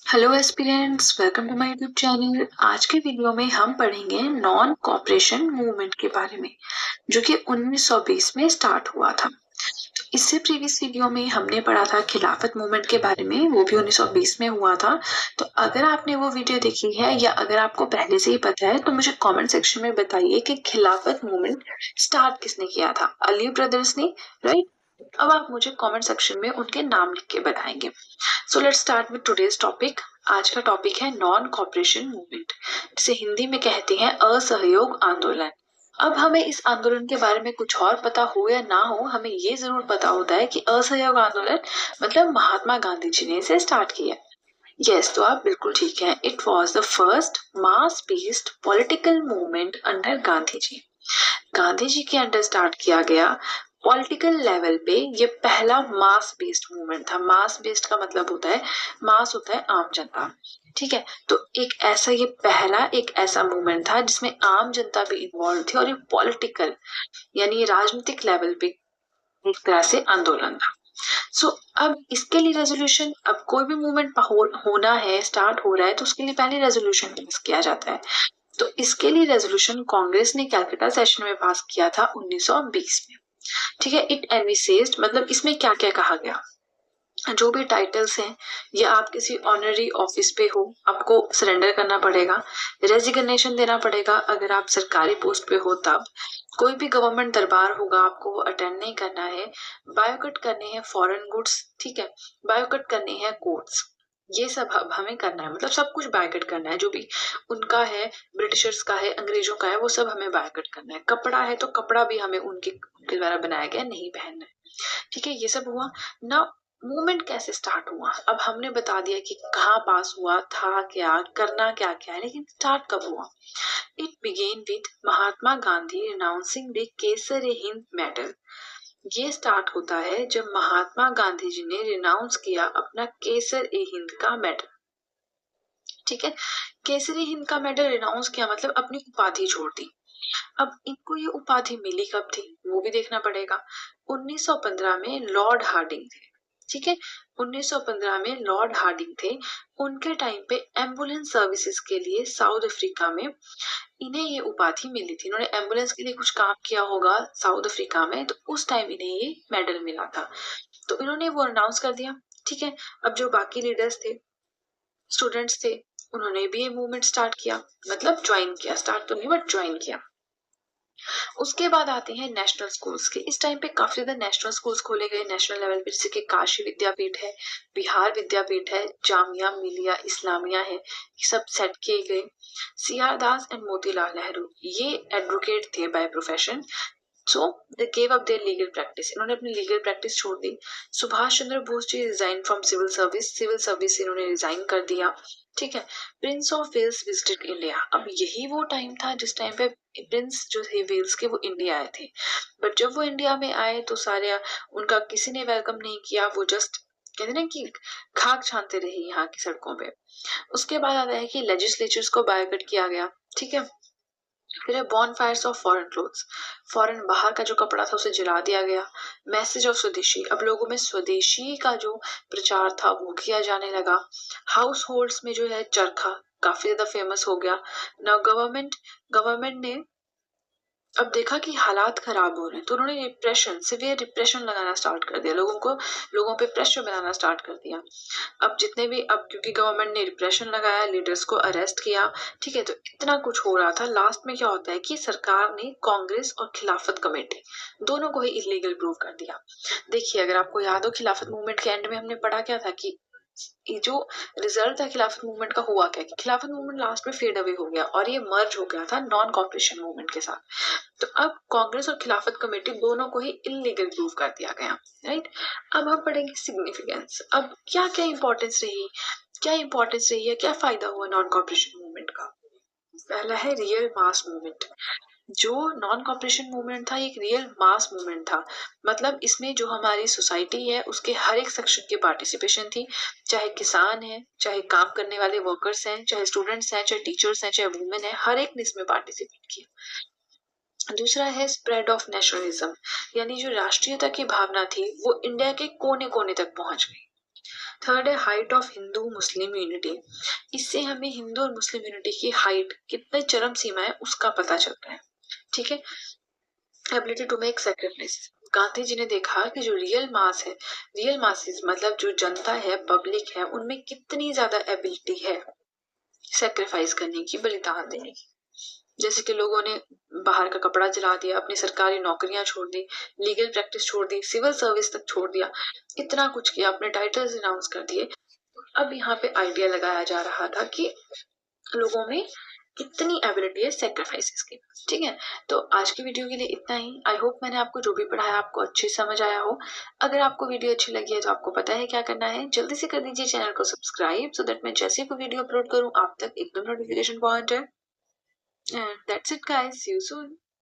Hello aspirants, welcome to my YouTube channel. आज के video में हम पढ़ेंगे नॉन कॉपरेशन मूवमेंट के बारे में, जो कि 1920 में स्टार्ट हुआ था। इससे प्रीवियस वीडियो में हमने पढ़ा था खिलाफत मूवमेंट के बारे में, वो भी 1920 में हुआ था। तो अगर आपने वो वीडियो देखी है या अगर आपको पहले से ही पता है तो मुझे कमेंट सेक्शन में बताइए कि खिलाफत मूवमेंट स्टार्ट किसने किया था। अली ब्रदर्स ने, राइट? अब आप मुझे कमेंट सेक्शन में उनके नाम लिख के बताएंगे। So let's start with today's topic. आज का टॉपिक है नॉन कॉपरेशन मूवमेंट, जिसे हिंदी में कहते हैं असहयोग आंदोलन। अब हमें इस आंदोलन के बारे में कुछ और पता हो या ना हो, हमें ये जरूर पता होता है कि असहयोग आंदोलन मतलब महात्मा गांधी जी ने इसे स्टार्ट किया। यस, तो आप बिल्कुल ठीक है। It was the first mass based political movement under Gandhi ji. Gandhi ji के अंडर स्टार्ट किया गया पॉलिटिकल लेवल पे ये पहला मास बेस्ड मूवमेंट था। मास बेस्ड का मतलब होता है, मास होता है आम जनता, ठीक है। तो एक ऐसा मूवमेंट था जिसमें आम जनता भी इन्वॉल्व थी, और ये पॉलिटिकल यानी राजनीतिक लेवल पे एक तरह से आंदोलन था। अब इसके लिए रेजोल्यूशन, अब कोई भी मूवमेंट होना है, स्टार्ट हो रहा है, तो उसके लिए पहले रेजोल्यूशन पास किया जाता है। तो इसके लिए रेजोल्यूशन कांग्रेस ने कैलकाटा सेशन में पास किया था 1920 में, ठीक है। इट एनविसेज्ड मतलब इसमें क्या क्या कहा गया, जो भी टाइटल्स हैं, या आप किसी ऑनरी ऑफिस पे हो, आपको सरेंडर करना पड़ेगा, रेजिग्नेशन देना पड़ेगा। अगर आप सरकारी पोस्ट पे हो तब कोई भी गवर्नमेंट दरबार होगा, आपको वो अटेंड नहीं करना है। बायोकट करने हैं फॉरेन गुड्स, ठीक है। बायोकट करने हैं कोर्ट्स, ये सब अब हमें करना है। मतलब सब कुछ बायकट करना है, जो भी उनका है, ब्रिटिशर्स का है, अंग्रेजों का है, वो सब हमें बायकट करना है। कपड़ा है तो कपड़ा भी हमें उनके द्वारा बनाया गया नहीं पहनना है, ठीक है। ये सब हुआ ना। मूवमेंट कैसे स्टार्ट हुआ, अब हमने बता दिया कि कहाँ पास हुआ था, क्या करना क्या क्या है, लेकिन स्टार्ट कब हुआ। It began with Mahatma Gandhi renouncing the Kesar Hind medal. ये स्टार्ट होता है जब महात्मा गांधी जी ने रिनाउंस किया अपना केसर ए हिंद का मेडल, ठीक है। केसरी हिंद का मेडल रिनाउंस किया मतलब अपनी उपाधि छोड़ दी। अब इनको ये उपाधि मिली कब थी वो भी देखना पड़ेगा। 1915 में लॉर्ड हार्डिंग थे, ठीक है। 1915 में लॉर्ड हार्डिंग थे। उनके टाइम पे एम्बुलेंस सर्विसेज के लिए साउथ अफ्रीका में इन्हें ये उपाधि मिली थी। इन्होंने एम्बुलेंस के लिए कुछ काम किया होगा साउथ अफ्रीका में, तो उस टाइम इन्हें ये मेडल मिला था। तो इन्होंने वो अनाउंस कर दिया, ठीक है। अब जो बाकी लीडर्स थे, स्टूडेंट्स थे, उन्होंने भी ये मूवमेंट स्टार्ट किया, मतलब ज्वाइन किया, स्टार्ट तो नहीं बट ज्वाइन किया। उसके बाद आते हैं नेशनल स्कूल्स के। इस टाइम पे काफी ज्यादा नेशनल स्कूल्स खोले गए नेशनल लेवल पे, जैसे कि काशी विद्यापीठ है, बिहार विद्यापीठ है, जामिया मिलिया इस्लामिया है, ये सब सेट किए गए। सीआर दास एंड मोतीलाल नेहरू ये एडवोकेट थे by profession. So they gave up their legal practice, इन्होंने अपनी लीगल प्रैक्टिस छोड़ दी। Subhash Chandra Bose ji resign from civil service से इन्होंने रिजाइन कर दिया, ठीक है। Prince of Wales visited India. अब यही वो टाइम था जिस टाइम पे प्रिंस जो थे वेल्स के वो इंडिया आए थे। बट जब वो इंडिया में आए तो सारे उनका किसी ने वेलकम नहीं किया, वो जस्ट कहते ना कि खाक छानते रहे यहाँ की सड़कों पे। उसके बाद आता है कि लेजिस्लेचर्स को बायकट किया गया, ठीक है। फिर है bonfires of foreign clothes, foreign बाहर का जो कपड़ा था उसे जला दिया गया। मैसेज ऑफ स्वदेशी, अब लोगों में स्वदेशी का जो प्रचार था वो किया जाने लगा। हाउस होल्ड्स में जो है चरखा काफी ज्यादा फेमस हो गया। ना गवर्नमेंट ने अब देखा कि हालात खराब हो रहे हैं, तो उन्होंने रिप्रेशन, सिवियर रिप्रेशन लगाना स्टार्ट कर दिया, लोगों पे प्रेशर बनाना स्टार्ट कर दिया। अब जितने भी, अब क्योंकि गवर्नमेंट ने रिप्रेशन लगाया, लीडर्स को अरेस्ट किया, ठीक है, तो इतना कुछ हो रहा था। लास्ट में क्या होता है कि सरकार ने कांग्रेस और खिलाफत कमेटी दोनों को ही इलीगल प्रूव कर दिया। देखिए, अगर आपको याद हो खिलाफत मूवमेंट के एंड में हमने पढ़ा क्या था कि ये जो रिजल्ट था खिलाफत मूवमेंट का हुआ क्या, कि खिलाफत मूवमेंट लास्ट में फेड अवे हो गया और ये मर्ज हो गया था नॉन कॉपरेशन मूवमेंट के साथ। तो अब कांग्रेस और खिलाफत कमेटी दोनों को ही इलीगल प्रूव कर दिया गया, राइट। अब हम पढ़ेंगे सिग्निफिकेंस। अब क्या क्या इंपॉर्टेंस रही है, क्या फायदा हुआ नॉन कॉपरेशन मूवमेंट का। पहला है रियल मास मूवमेंट। जो नॉन कॉपरेशन मूवमेंट था, एक रियल मास मूवमेंट था। मतलब इसमें जो हमारी सोसाइटी है उसके हर एक सेक्शन की पार्टिसिपेशन थी, चाहे किसान है, चाहे काम करने वाले वर्कर्स हैं, चाहे स्टूडेंट्स हैं, चाहे टीचर्स हैं, चाहे वुमेन है, हर एक ने इसमें पार्टिसिपेट किया। दूसरा है स्प्रेड ऑफ नेशनलिज्म, यानी जो राष्ट्रीयता की भावना थी वो इंडिया के कोने कोने तक पहुंच गई। थर्ड है height of Hindu Muslim unity. इससे हमें हिंदू और मुस्लिम यूनिटी की हाइट कितने चरम सीमा है उसका पता चलता है। ठीक है। Ability to make sacrifice. Gandhi ji ने देखा कि जो रियल मासेस मतलब जो जनता है, पब्लिक है, उनमें कितनी ज्यादा एबिलिटी है सेक्रीफाइस करने की, बलिदान देने की। जैसे कि लोगों ने बाहर का कपड़ा जला दिया, अपनी सरकारी नौकरियां छोड़ दी, लीगल प्रैक्टिस छोड़ दी, सिविल सर्विस तक छोड़ दिया, इतना कुछ किया, अपने टाइटल्स अनाउंस कर दिए। अब यहाँ पे आइडिया लगाया जा रहा था कि लोगों में कितनी एबिलिटी है सेक्रीफाइसेस की। ठीक है। तो आज की वीडियो के लिए इतना ही। आई होप मैंने आपको जो भी पढ़ाया आपको अच्छे से समझ आया हो। अगर आपको वीडियो अच्छी लगी है तो आपको पता है क्या करना है, जल्दी से कर दीजिए चैनल को सब्सक्राइब, सो दैट मैं जैसे कोई वीडियो अपलोड करूँ आप तक एकदम नोटिफिकेशन पहुंच जाए। And that's it guys, see you soon.